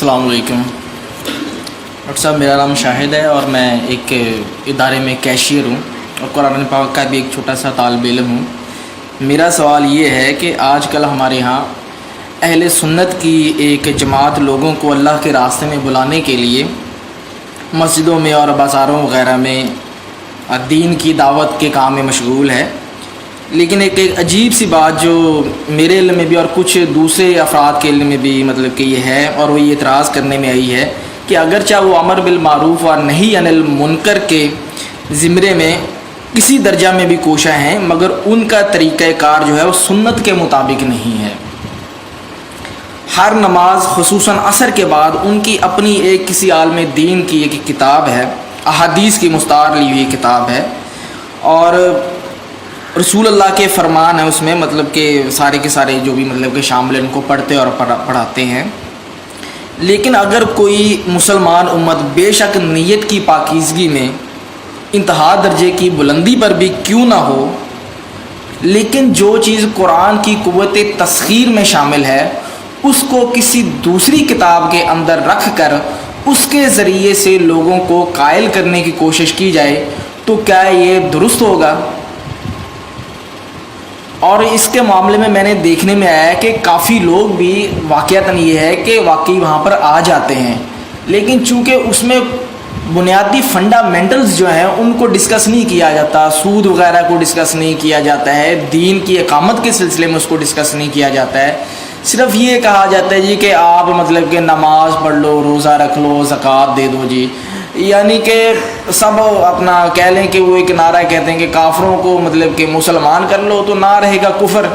السلام علیکم ڈاکٹر صاحب، میرا نام شاہد ہے اور میں ایک ادارے میں کیشیئر ہوں اور قرآن پاک کا بھی ایک چھوٹا سا طالب علم ہوں۔ میرا سوال یہ ہے کہ آج کل ہمارے ہاں اہل سنت کی ایک جماعت لوگوں کو اللہ کے راستے میں بلانے کے لیے مسجدوں میں اور بازاروں وغیرہ میں دین کی دعوت کے کام میں مشغول ہے، لیکن ایک عجیب سی بات جو میرے علم میں بھی اور کچھ دوسرے افراد کے علم میں بھی مطلب کہ یہ ہے، اور وہ یہ اعتراض کرنے میں آئی ہے کہ اگرچہ وہ امر بالمعروف اور نہی عن المنکر کے زمرے میں کسی درجہ میں بھی کوشاں ہیں، مگر ان کا طریقہ کار جو ہے وہ سنت کے مطابق نہیں ہے۔ ہر نماز خصوصاً عصر کے بعد ان کی اپنی ایک کسی عالم دین کی ایک کتاب ہے، احادیث کی مستعار لی ہوئی کتاب ہے، اور رسول اللہ کے فرمان ہیں اس میں، مطلب کہ سارے کے سارے جو بھی مطلب کہ شامل ہیں ان کو پڑھتے اور پڑھاتے ہیں۔ لیکن اگر کوئی مسلمان امت بے شک نیت کی پاکیزگی میں انتہا درجے کی بلندی پر بھی کیوں نہ ہو، لیکن جو چیز قرآن کی قوت تسخیر میں شامل ہے اس کو کسی دوسری کتاب کے اندر رکھ کر اس کے ذریعے سے لوگوں کو قائل کرنے کی کوشش کی جائے، تو کیا یہ درست ہوگا؟ اور اس کے معاملے میں نے دیکھنے میں آیا ہے کہ کافی لوگ بھی واقعتاً یہ ہے کہ واقعی وہاں پر آ جاتے ہیں، لیکن چونکہ اس میں بنیادی فنڈامنٹلز جو ہیں ان کو ڈسکس نہیں کیا جاتا، سود وغیرہ کو ڈسکس نہیں کیا جاتا ہے، دین کی اقامت کے سلسلے میں اس کو ڈسکس نہیں کیا جاتا ہے، صرف یہ کہا جاتا ہے جی کہ آپ مطلب کہ نماز پڑھ لو، روزہ رکھ لو، زکوٰۃ دے دو جی، یعنی کہ سب اپنا کہہ لیں کہ وہ ایک نعرہ کہتے ہیں کہ کافروں کو مطلب کہ مسلمان کر لو تو نہ رہے گا کفر،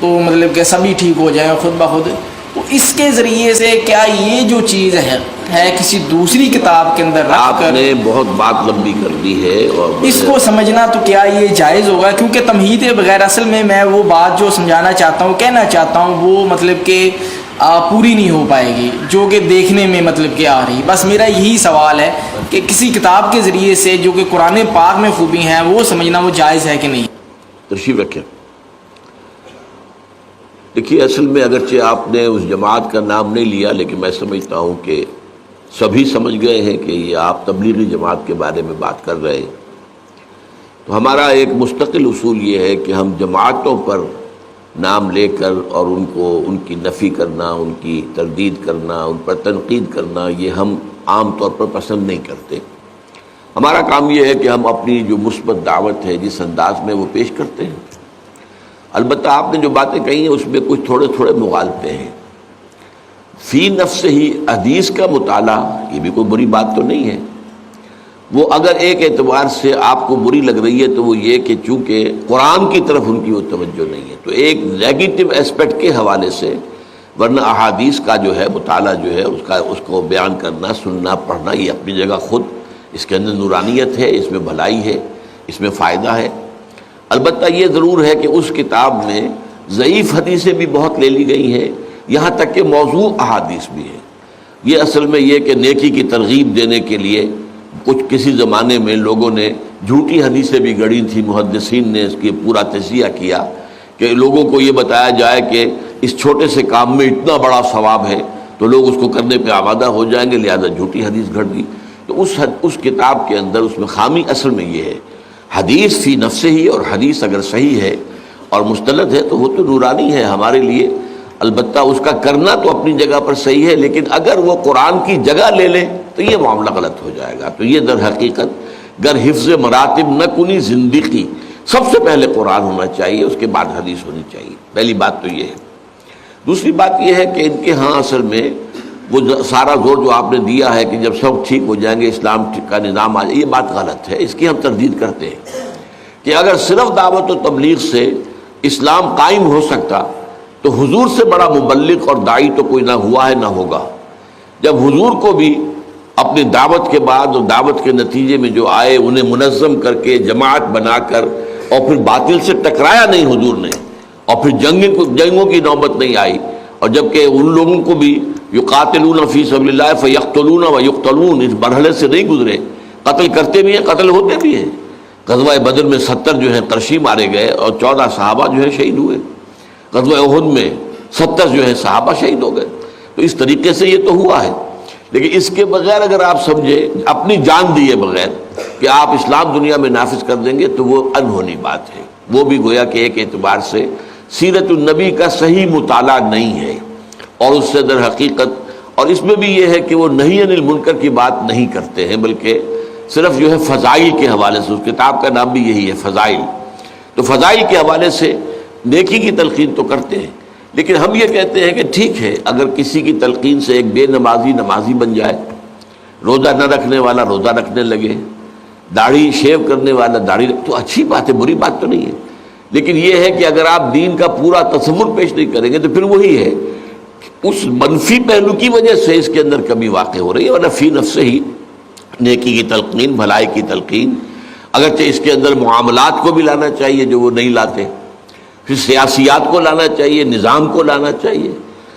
تو مطلب کہ سبھی ٹھیک ہو جائیں خود بخود۔ تو اس کے ذریعے سے کیا یہ جو چیز ہے کسی دوسری کتاب کے اندر رکھ کر، آپ نے بہت بات لمبی کر دی ہے اور اس کو سمجھنا تو کیا یہ جائز ہوگا؟ کیونکہ تمہید بغیر اصل میں وہ بات جو سمجھانا چاہتا ہوں، کہنا چاہتا ہوں، وہ مطلب کہ پوری نہیں ہو پائے گی جو کہ دیکھنے میں مطلب کہ آ رہی۔ بس میرا یہی سوال ہے کہ کسی کتاب کے ذریعے سے جو کہ قرآن پاک میں خوبی ہیں وہ سمجھنا وہ جائز ہے کہ نہیں؟ تشریف رکھیں۔ دیکھیے، اصل میں اگرچہ آپ نے اس جماعت کا نام نہیں لیا، لیکن میں سمجھتا ہوں کہ سبھی سمجھ گئے ہیں کہ یہ آپ تبلیغی جماعت کے بارے میں بات کر رہے ہیں۔ تو ہمارا ایک مستقل اصول یہ ہے کہ ہم جماعتوں پر نام لے کر اور ان کی نفی کرنا، ان کی تردید کرنا، ان پر تنقید کرنا، یہ ہم عام طور پر پسند نہیں کرتے۔ ہمارا کام یہ ہے کہ ہم اپنی جو مثبت دعوت ہے جس انداز میں وہ پیش کرتے ہیں۔ البتہ آپ نے جو باتیں کہی ہیں اس میں کچھ تھوڑے مغالطے ہیں۔ فی نفس ہی حدیث کا مطالعہ یہ بھی کوئی بری بات تو نہیں ہے، وہ اگر ایک اعتبار سے آپ کو بری لگ رہی ہے تو وہ یہ کہ چونکہ قرآن کی طرف ان کی وہ توجہ نہیں ہے، تو ایک نیگیٹو اسپیکٹ کے حوالے سے، ورنہ احادیث کا جو ہے مطالعہ جو ہے اس کو بیان کرنا، سننا، پڑھنا، یہ اپنی جگہ خود اس کے اندر نورانیت ہے، اس میں بھلائی ہے، اس میں فائدہ ہے۔ البتہ یہ ضرور ہے کہ اس کتاب میں ضعیف حدیثیں بھی بہت لے لی گئی ہیں، یہاں تک کہ موضوع احادیث بھی ہے۔ یہ اصل میں یہ کہ نیکی کی ترغیب دینے کے لیے کسی زمانے میں لوگوں نے جھوٹی حدیثیں بھی گڑھی تھیں، محدثین نے اس کی پورا تجزیہ کیا کہ لوگوں کو یہ بتایا جائے کہ اس چھوٹے سے کام میں اتنا بڑا ثواب ہے تو لوگ اس کو کرنے پہ آمادہ ہو جائیں گے، لہذا جھوٹی حدیث گھڑ دی۔ تو اس کتاب کے اندر اس میں خامی اصل میں یہ ہے، حدیث فی نفس ہی، اور حدیث اگر صحیح ہے اور مستند ہے تو وہ تو نورانی ہے ہمارے لیے، البتہ اس کا کرنا تو اپنی جگہ پر صحیح ہے، لیکن اگر وہ قرآن کی جگہ لے لے تو یہ معاملہ غلط ہو جائے گا۔ تو یہ در حقیقت گر حفظ مراتب نہ کنی زندگی، سب سے پہلے قرآن ہونا چاہیے، اس کے بعد حدیث ہونی چاہیے۔ پہلی بات تو یہ ہے۔ دوسری بات یہ ہے کہ ان کے ہاں اصل میں وہ سارا زور جو آپ نے دیا ہے کہ جب سب ٹھیک ہو جائیں گے اسلام کا نظام آ جائے، یہ بات غلط ہے، اس کی ہم تردید کرتے ہیں کہ اگر صرف دعوت و تبلیغ سے اسلام قائم ہو سکتا تو حضور سے بڑا مبلغ اور داعی تو کوئی نہ ہوا ہے نہ ہوگا۔ جب حضور کو بھی اپنی دعوت کے بعد اور دعوت کے نتیجے میں جو آئے انہیں منظم کر کے جماعت بنا کر اور پھر باطل سے ٹکرایا نہیں حضور نے، اور پھر جنگوں کی نوبت نہیں آئی، اور جبکہ ان لوگوں کو بھی یقاتلون فی سبیل اللہ فیقتلون ویقتلون اس مرحلے سے نہیں گزرے، قتل کرتے بھی ہیں، قتل ہوتے بھی ہیں۔ غزوہ بدر میں 70 جو ہیں قرشی مارے گئے اور 14 صحابہ جو ہیں شہید ہوئے، غزوہ احد میں 70 جو ہیں صحابہ شہید ہو گئے۔ تو اس طریقے سے یہ تو ہوا ہے۔ لیکن اس کے بغیر اگر آپ سمجھیں اپنی جان دیے بغیر کہ آپ اسلام دنیا میں نافذ کر دیں گے تو وہ انہونی بات ہے. وہ بھی گویا کہ ایک اعتبار سے سیرت النبی کا صحیح مطالعہ نہیں ہے، اور اس سے در حقیقت اور اس میں بھی یہ ہے کہ وہ نہی عن المنکر کی بات نہیں کرتے ہیں، بلکہ صرف جو ہے فضائل کے حوالے سے، اس کتاب کا نام بھی یہی ہے فضائل، تو فضائل کے حوالے سے نیکی کی تلقین تو کرتے ہیں. لیکن ہم یہ کہتے ہیں کہ ٹھیک ہے، اگر کسی کی تلقین سے ایک بے نمازی نمازی بن جائے، روزہ نہ رکھنے والا روزہ رکھنے لگے، داڑھی شیو کرنے والا داڑھی، تو اچھی بات ہے، بری بات تو نہیں ہے. لیکن یہ ہے کہ اگر آپ دین کا پورا تصور پیش نہیں کریں گے تو پھر وہی ہے، اس منفی پہلو کی وجہ سے اس کے اندر کمی واقع ہو رہی ہے. ورنہ فی نفس ہی نیکی کی تلقین، بھلائی کی تلقین، اگرچہ اس کے اندر معاملات کو بھی لانا چاہیے جو وہ نہیں لاتے، پھر سیاسیات کو لانا چاہیے، نظام کو لانا چاہیے.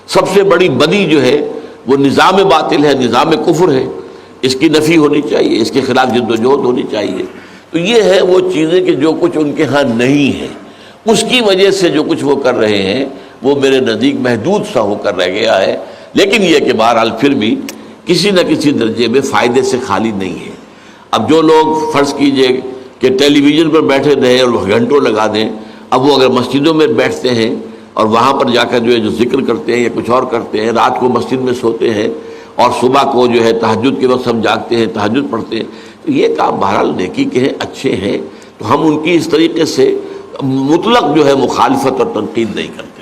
سب سے بڑی بدی جو ہے وہ نظام باطل ہے، نظام کفر ہے، اس کی نفی ہونی چاہیے، اس کے خلاف جد و جہد ہونی چاہیے. تو یہ ہے وہ چیزیں کہ جو کچھ ان کے ہاں نہیں ہے، اس کی وجہ سے جو کچھ وہ کر رہے ہیں وہ میرے نزدیک محدود سا ہو کر رہ گیا ہے. لیکن یہ کہ بہرحال پھر بھی کسی نہ کسی درجے میں فائدے سے خالی نہیں ہے. اب جو لوگ فرض کیجئے کہ ٹیلی ویژن پر بیٹھے رہے اور گھنٹوں لگا دیں، اب وہ اگر مسجدوں میں بیٹھتے ہیں اور وہاں پر جا کر جو ہے جو ذکر کرتے ہیں یا کچھ اور کرتے ہیں، رات کو مسجد میں سوتے ہیں اور صبح کو جو ہے تہجد کے وقت ہم جاگتے ہیں، تہجد پڑھتے ہیں، تو یہ کام بہرحال نیکی کے ہیں، اچھے ہیں. تو ہم ان کی اس طریقے سے مطلق جو ہے مخالفت اور تنقید نہیں کرتے.